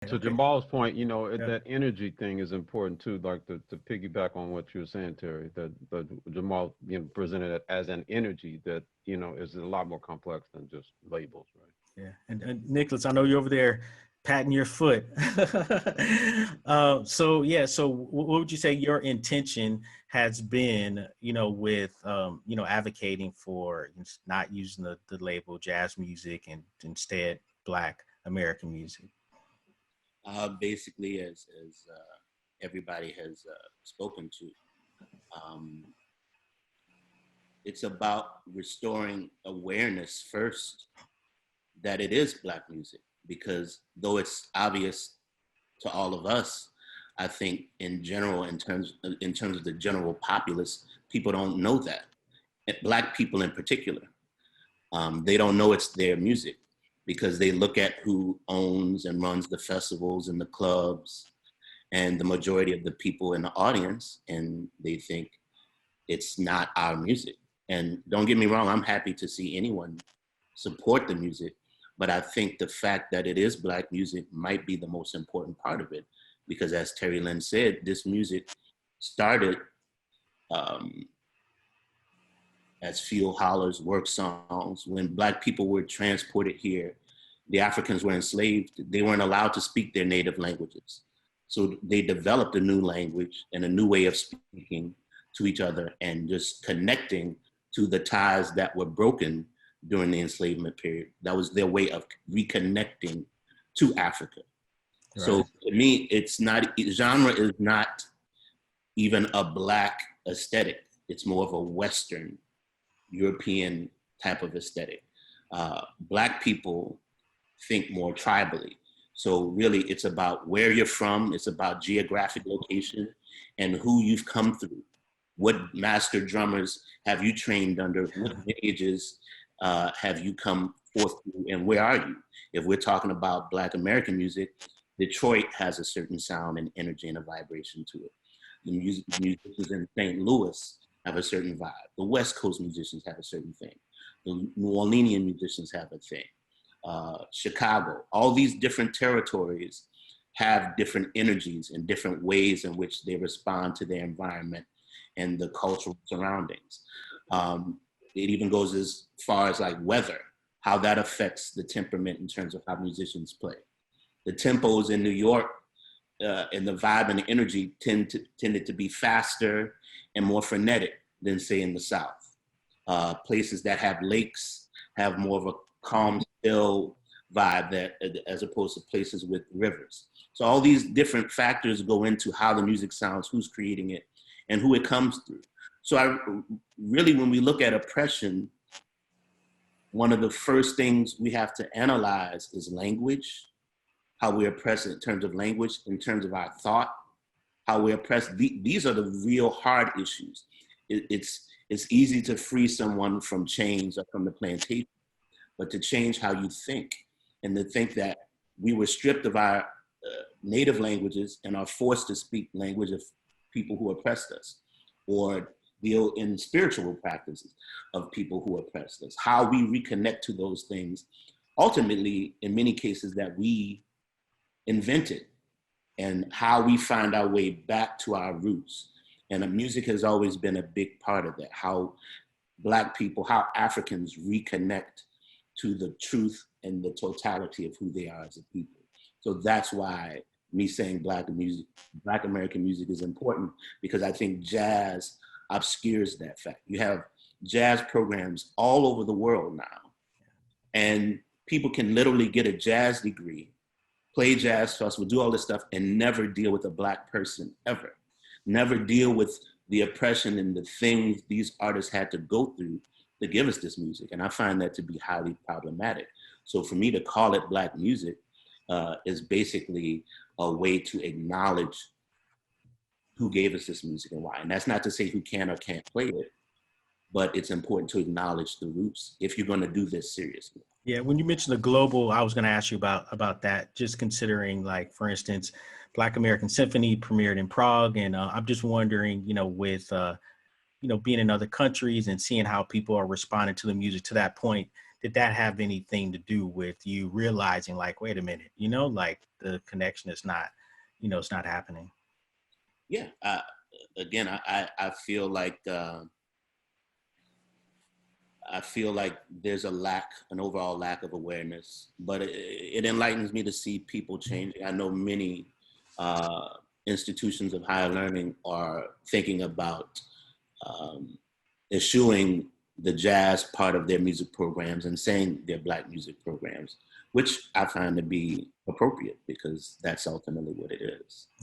To Okay. Jamal's point, Yeah. that energy thing is important too. Like to piggyback on what you were saying, Terry, that Jamal presented it as an energy that is a lot more complex than just labels, right? Yeah. And Nicholas, I know you're over there patting your foot. So yeah, so what would you say your intention has been, with advocating for not using the label jazz music and instead Black American music? Basically, as everybody has spoken to, um, it's about restoring awareness first that it is Black music, because though it's obvious to all of us, I think in general, in terms of the general populace, people don't know that. And Black people in particular, they don't know it's their music because they look at who owns and runs the festivals and the clubs and the majority of the people in the audience, and they think it's not our music. And don't get me wrong, I'm happy to see anyone support the music, but I think the fact that it is Black music might be the most important part of it, because as Terri Lyne said, this music started um, as field hollers, work songs. When Black people were transported here, the Africans were enslaved. They weren't allowed to speak their native languages. So they developed a new language and a new way of speaking to each other and just connecting to the ties that were broken during the enslavement period. That was their way of reconnecting to Africa. So Right. to me, genre is not even a Black aesthetic. It's more of a Western European type of aesthetic. Black people think more tribally. So really it's about where you're from, it's about geographic location and who you've come through. What master drummers have you trained under? What lineages have you come forth through, and where are you? If we're talking about Black American music, Detroit has a certain sound and energy and a vibration to it. Musicians in St. Louis have a certain vibe. The West Coast musicians have a certain thing. The New Orleanian musicians have a thing. Chicago, all these different territories have different energies and different ways in which they respond to their environment and the cultural surroundings. It even goes as far as like weather, how that affects the temperament in terms of how musicians play. The tempos in New York and the vibe and the energy tended to be faster and more frenetic than say in the South. Places that have lakes have more of a calm, still vibe that as opposed to places with rivers. So all these different factors go into how the music sounds, who's creating it, and who it comes through. So really, when we look at oppression, one of the first things we have to analyze is language, how we oppress in terms of language, in terms of our thought, how we oppress. These are the real hard issues. It's easy to free someone from chains or from the plantation, but to change how you think and to think that we were stripped of our native languages and are forced to speak language of people who oppressed us, or deal in spiritual practices of people who oppressed us, how we reconnect to those things, ultimately, in many cases that we invented, and how we find our way back to our roots. And music has always been a big part of that, how Black people, how Africans reconnect to the truth and the totality of who they are as a people. So that's why me saying Black American music is important, because I think jazz obscures that fact. You have jazz programs all over the world now, and people can literally get a jazz degree, play jazz festival, do all this stuff, and never deal with a Black person ever. Never deal with the oppression and the things these artists had to go through to give us this music. And I find that to be highly problematic. So for me to call it Black music is basically a way to acknowledge who gave us this music and why. And that's not to say who can or can't play it, but it's important to acknowledge the roots if you're going to do this seriously. Yeah, when you mentioned the global, I was going to ask you about that. Just considering, like, for instance, Black American Symphony premiered in Prague, and I'm just wondering, with being in other countries and seeing how people are responding to the music to that point. did that have anything to do with you realizing like, wait a minute, you know, like the connection is not, you know, it's not happening? Yeah. Again, I feel like there's an overall lack of awareness, but it enlightens me to see people changing. I know many institutions of higher learning are thinking about eschewing the jazz part of their music programs and saying they're Black music programs, which I find to be appropriate because that's ultimately what it is.